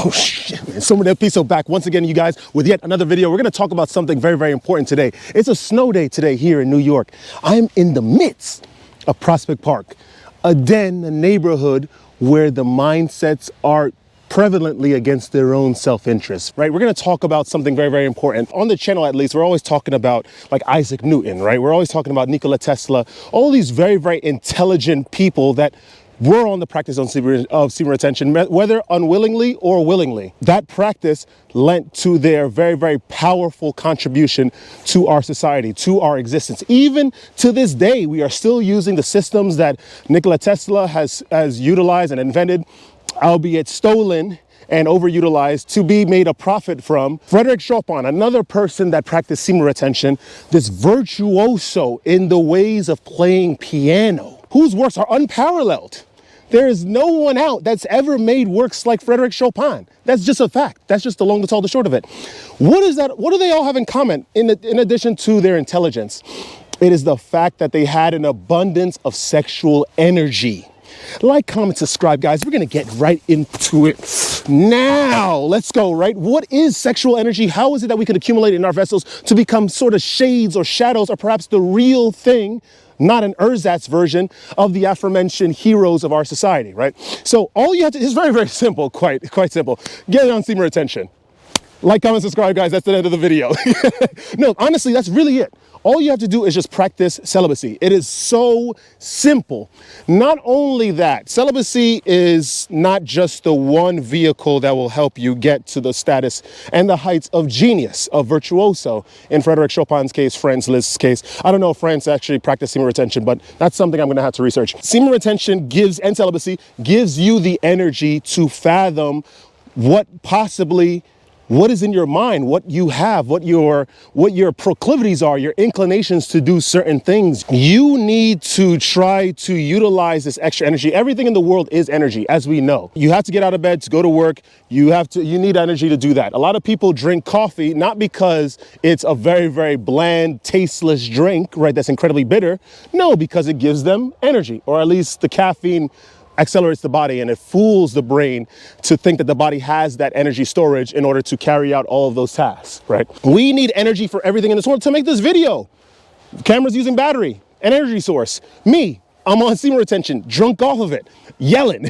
Oh shit, man. So many people back once again, you guys, with yet another video. We're gonna talk about something very, very important today. It's a snow day today here in New York. I'm in the midst of Prospect Park, a den, a neighborhood where the mindsets are prevalently against their own self-interest, right? We're going to talk about something very, very important. On the channel, at least, we're always talking about like Isaac Newton, right? We're always talking about Nikola Tesla, all these very, very intelligent people that were on the practice of semen retention, whether unwillingly or willingly. That practice lent to their very, very powerful contribution to our society, to our existence. Even to this day, we are still using the systems that Nikola Tesla has utilized and invented, albeit stolen and overutilized, to be made a profit from. Frederick Chopin, another person that practiced semen retention, this virtuoso in the ways of playing piano, whose works are unparalleled. There is no one out that's ever made works like Frederick Chopin. That's just a fact. That's just the long, the tall, the short of it. What is that? What do they all have in common in addition to their intelligence? It is the fact that they had an abundance of sexual energy. Like, comment, subscribe, guys. We're going to get right into it now. Let's go, right? What is sexual energy? How is it that we can accumulate it in our vessels to become sort of shades or shadows or perhaps the real thing, not an ersatz version of the aforementioned heroes of our society, right? So all you have to, it's very, very simple, quite simple. Get it on semen retention. Like, comment, subscribe, guys. That's the end of the video. No, honestly, that's really it. All you have to do is just practice celibacy. It is so simple. Not only that, celibacy is not just the one vehicle that will help you get to the status and the heights of genius, of virtuoso. In Frederick Chopin's case, Franz Liszt's case. I don't know if France actually practiced semen retention, but that's something I'm going to have to research. Semen retention gives, and celibacy, gives you the energy to fathom what is in your mind, what you have, what your proclivities are, your inclinations to do certain things. You need to try to utilize this extra energy. Everything in the world is energy, as we know. You have to get out of bed to go to work. You need energy to do that. A lot of people drink coffee, not because it's a very, very bland, tasteless drink, right? That's incredibly bitter. No, because it gives them energy, or at least the caffeine accelerates the body and it fools the brain to think that the body has that energy storage in order to carry out all of those tasks, right? We need energy for everything in this world. To make this video, camera's using battery, an energy source. Me, I'm on semen retention, drunk off of it, yelling.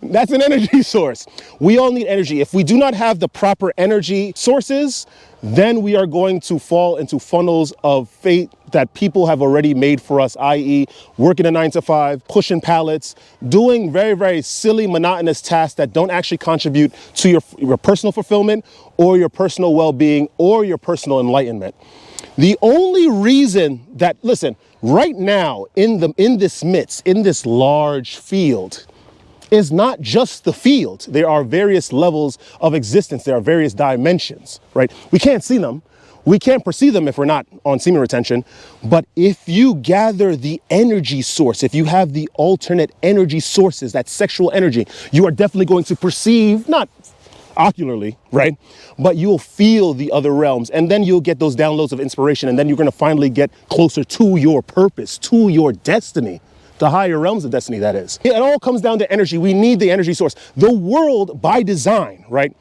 That's an energy source. We all need energy. If we do not have the proper energy sources, then we are going to fall into funnels of fate that people have already made for us, i.e. working a 9-to-5, pushing pallets, doing very, very silly, monotonous tasks that don't actually contribute to your personal fulfillment or your personal well-being or your personal enlightenment. The only reason that, listen, right now in this large field, is not just the field. There are various levels of existence. There are various dimensions, right? We can't see them. We can't perceive them if we're not on semen retention. But if you gather the energy source, if you have the alternate energy sources, that sexual energy, you are definitely going to perceive, not ocularly, right? But you'll feel the other realms, and then you'll get those downloads of inspiration, and then you're going to finally get closer to your purpose, to your destiny. The higher realms of destiny, that is. It all comes down to energy. We need the energy source. The world, by design, right?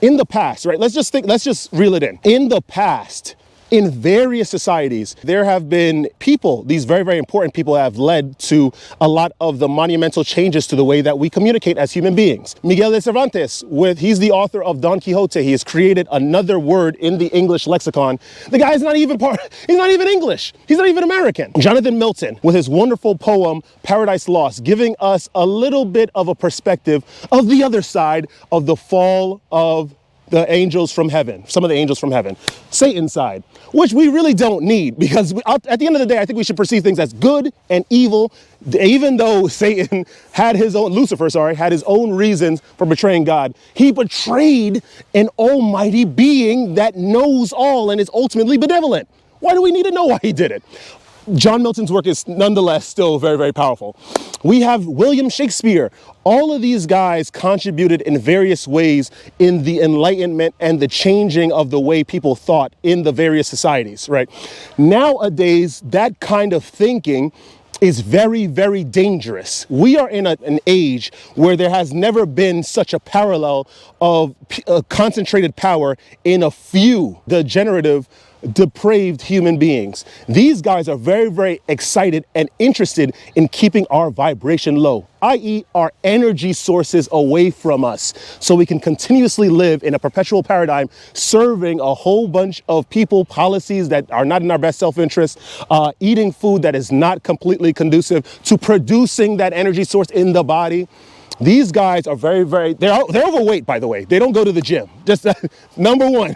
In the past, right? Let's just reel it in. In the past, in various societies, there have been people, these very, very important people have led to a lot of the monumental changes to the way that we communicate as human beings. Miguel de Cervantes, he's the author of Don Quixote. He has created another word in the English lexicon. The guy's not even he's not even English. He's not even American. Jonathan Milton, with his wonderful poem, Paradise Lost, giving us a little bit of a perspective of the other side of the fall of the angels from heaven, some of the angels from heaven, Satan's side, which we really don't need, because at the end of the day, I think we should perceive things as good and evil, even though Satan had Lucifer had his own reasons for betraying God. He betrayed an almighty being that knows all and is ultimately benevolent. Why do we need to know why he did it? John Milton's work is nonetheless still very, very powerful. We have William Shakespeare. All of these guys contributed in various ways in the enlightenment and the changing of the way people thought in the various societies, right? Nowadays, that kind of thinking is very, very dangerous. We are in an age where there has never been such a parallel of concentrated power in a few degenerative, depraved human beings. These guys are very, very excited and interested in keeping our vibration low, i.e. our energy sources away from us, so we can continuously live in a perpetual paradigm, serving a whole bunch of people, policies that are not in our best self-interest, eating food that is not completely conducive to producing that energy source in the body. These guys are very, very, they're overweight, by the way. They don't go to the gym, just number one.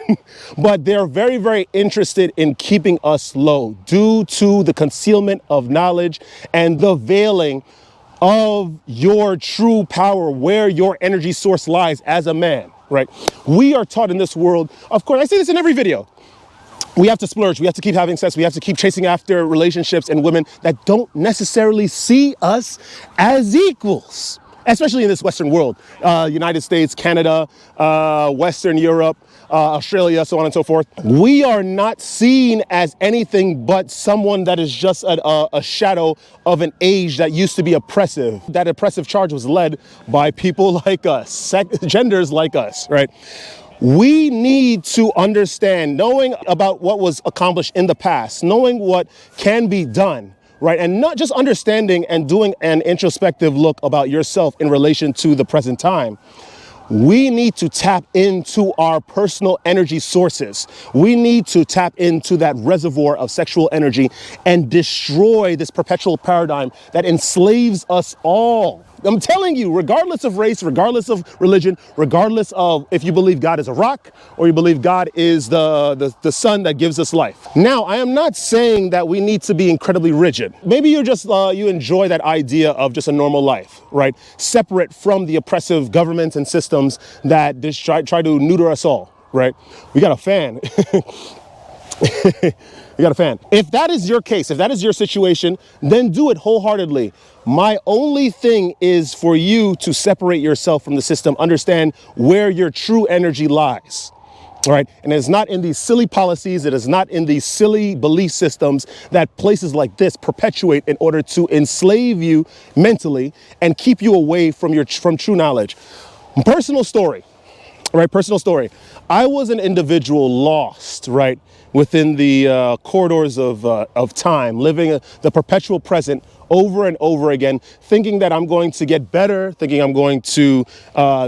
But they're very, very interested in keeping us low due to the concealment of knowledge and the veiling of your true power, where your energy source lies as a man, right? We are taught in this world, of course, I say this in every video, we have to splurge, we have to keep having sex, we have to keep chasing after relationships and women that don't necessarily see us as equals. Especially in this Western world, United States, Canada, Western Europe, Australia, so on and so forth. We are not seen as anything but someone that is just a shadow of an age that used to be oppressive. That oppressive charge was led by people like us, genders like us, right? We need to understand, knowing about what was accomplished in the past, knowing what can be done, right? And not just understanding and doing an introspective look about yourself in relation to the present time. We need to tap into our personal energy sources. We need to tap into that reservoir of sexual energy and destroy this perpetual paradigm that enslaves us all. I'm telling you, regardless of race, regardless of religion, regardless of if you believe God is a rock or you believe God is the sun that gives us life. Now, I am not saying that we need to be incredibly rigid. Maybe you're just, you enjoy that idea of just a normal life, right? Separate from the oppressive governments and systems that just try to neuter us all, right? We got a fan. You got a fan. If that is your case, if that is your situation, then do it wholeheartedly. My only thing is for you to separate yourself from the system, understand where your true energy lies. All right. And it's not in these silly policies. It is not in these silly belief systems that places like this perpetuate in order to enslave you mentally and keep you away from true knowledge. Personal story, right? Personal story. I was an individual lost, right, within the corridors of time, living the perpetual present over and over again, thinking that I'm going to get better, thinking I'm going to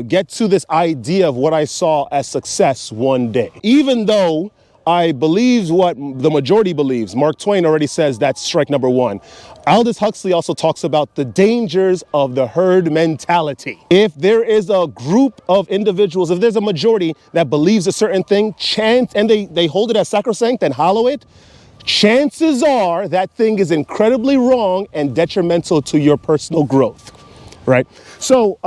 get to this idea of what I saw as success one day. Even though I believe what the majority believes. Mark Twain already says that's strike number one. Aldous Huxley also talks about the dangers of the herd mentality. If there is a group of individuals, if there's a majority that believes a certain thing, and they hold it as sacrosanct and hallow it, chances are that thing is incredibly wrong and detrimental to your personal growth. Right. So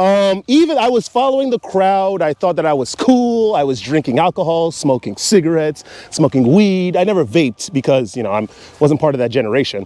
even I was following the crowd. I thought that I was cool. I was drinking alcohol, smoking cigarettes, smoking weed. I never vaped because, you know, I wasn't part of that generation.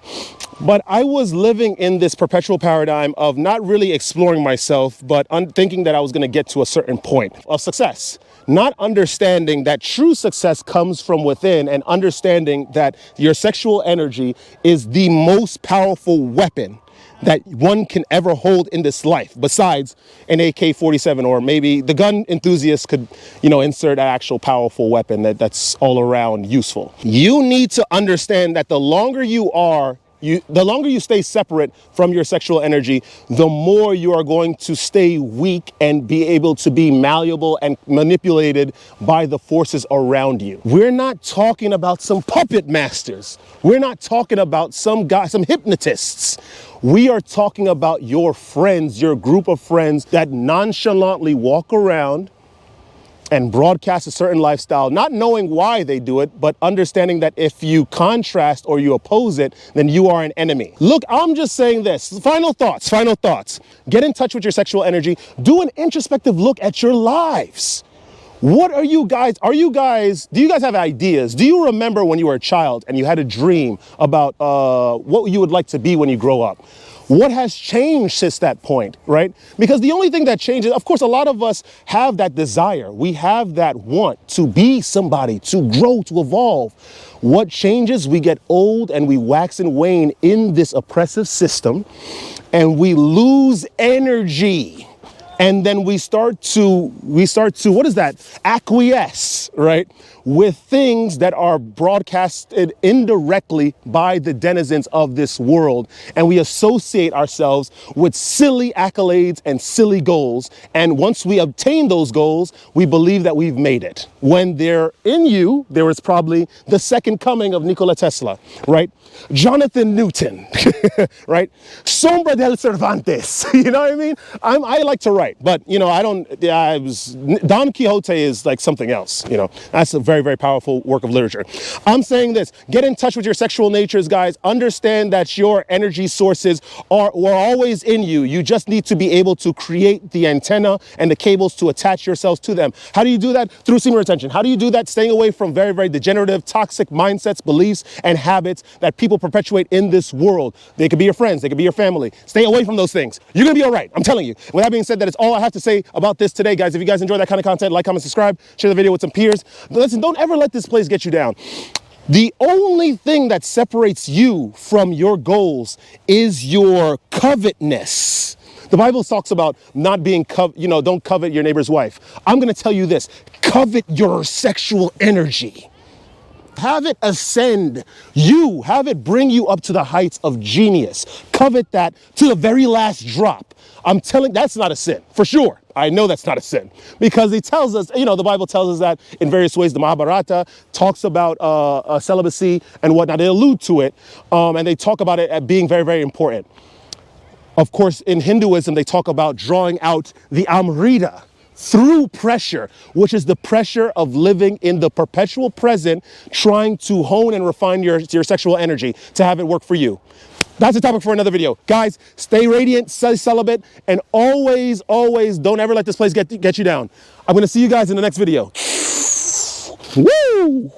But I was living in this perpetual paradigm of not really exploring myself, but thinking that I was going to get to a certain point of success. Not understanding that true success comes from within, and understanding that your sexual energy is the most powerful weapon that one can ever hold in this life, besides an AK-47, or maybe the gun enthusiast could, you know, insert an actual powerful weapon that's all around useful. You need to understand that the longer you stay separate from your sexual energy, the more you are going to stay weak and be able to be malleable and manipulated by the forces around you. We're not talking about some puppet masters. We're not talking about some hypnotists. We are talking about your friends, your group of friends that nonchalantly walk around and broadcast a certain lifestyle, not knowing why they do it, but understanding that if you contrast or you oppose it, then you are an enemy. Look, I'm just saying this. Final thoughts. Get in touch with your sexual energy. Do an introspective look at your lives. What are you guys, do you guys have ideas? Do you remember when you were a child and you had a dream about what you would like to be when you grow up? What has changed since that point, right? Because the only thing that changes, of course, a lot of us have that desire. We have that want to be somebody, to grow, to evolve. What changes? We get old and we wax and wane in this oppressive system, and we lose energy. And then we start to, what is that? Acquiesce, right? With things that are broadcasted indirectly by the denizens of this world. And we associate ourselves with silly accolades and silly goals. And once we obtain those goals, we believe that we've made it. When they're in you, there is probably the second coming of Nikola Tesla, right? Jonathan Newton, right? Sombra del Cervantes, you know what I mean? I like to write, but you know, Don Quixote is like something else, you know? That's a very, very powerful work of literature. I'm saying this, get in touch with your sexual natures, guys. Understand that your energy sources were always in you. You just need to be able to create the antenna and the cables to attach yourselves to them. How do you do that? Through semen retention. How do you do that? Staying away from very, very degenerative, toxic mindsets, beliefs, and habits that people perpetuate in this world. They could be your friends, they could be your family. Stay away from those things. You're gonna be all right, I'm telling you. With that being said, that is all I have to say about this today, guys. If you guys enjoy that kind of content, like, comment, subscribe, share the video with some peers. But listen, don't ever let this place get you down. The only thing that separates you from your goals is your covetousness. The Bible talks about not being, don't covet your neighbor's wife. I'm gonna tell you this, covet your sexual energy. Have it ascend you, have it bring you up to the heights of genius. Covet that to the very last drop. I'm telling, that's not a sin, for sure. I know that's not a sin, because it tells us, the Bible tells us that in various ways. The Mahabharata talks about celibacy and whatnot. They allude to it, and they talk about it as being very, very important. Of course, in Hinduism, they talk about drawing out the Amrita through pressure, which is the pressure of living in the perpetual present, trying to hone and refine your sexual energy to have it work for you. That's a topic for another video. Guys, stay radiant, stay celibate, and always, always don't ever let this place get you down. I'm going to see you guys in the next video. Woo!